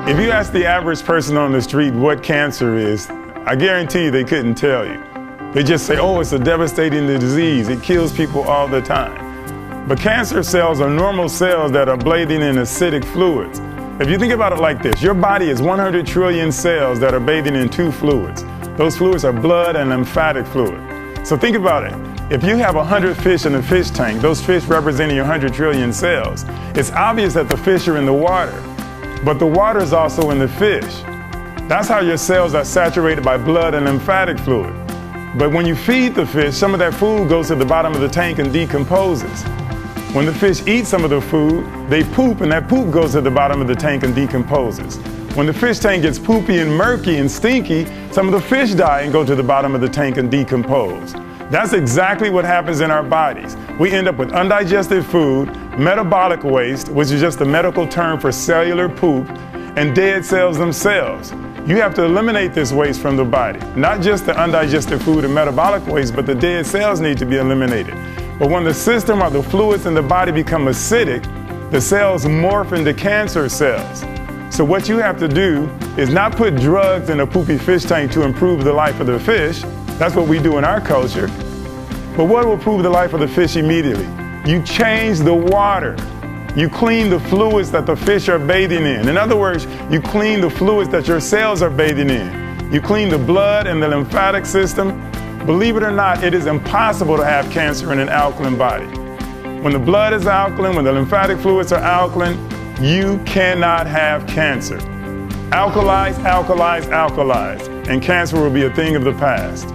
If you ask the average person on the street what cancer is, I guarantee you they couldn't tell you. They just say, oh, it's a devastating disease. It kills people all the time. But cancer cells are normal cells that are bathing in acidic fluids. If you think about it like this, your body is 100 trillion cells that are bathing in two fluids. Those fluids are blood and lymphatic fluid. So think about it. If you have 100 fish in a fish tank, those fish representing your 100 trillion cells, it's obvious that the fish are in the water. But the water is also in the fish. That's how your cells are saturated by blood and lymphatic fluid. But when you feed the fish, some of that food goes to the bottom of the tank and decomposes. When the fish eat some of the food, they poop, and that poop goes to the bottom of the tank and decomposes. When the fish tank gets poopy and murky and stinky, some of the fish die and go to the bottom of the tank and decompose. That's exactly what happens in our bodies. We end up with undigested food, metabolic waste, which is just a medical term for cellular poop, and dead cells themselves. You have to eliminate this waste from the body. Not just the undigested food and metabolic waste, but the dead cells need to be eliminated. But when the system or the fluids in the body become acidic, the cells morph into cancer cells. So what you have to do is not put drugs in a poopy fish tank to improve the life of the fish. That's what we do in our culture. But what will improve the life of the fish immediately? You change the water. You clean the fluids that the fish are bathing in. In other words, you clean the fluids that your cells are bathing in. You clean the blood and the lymphatic system. Believe it or not, it is impossible to have cancer in an alkaline body. When the blood is alkaline, when the lymphatic fluids are alkaline, you cannot have cancer. Alkalize, alkalize, alkalize, and cancer will be a thing of the past.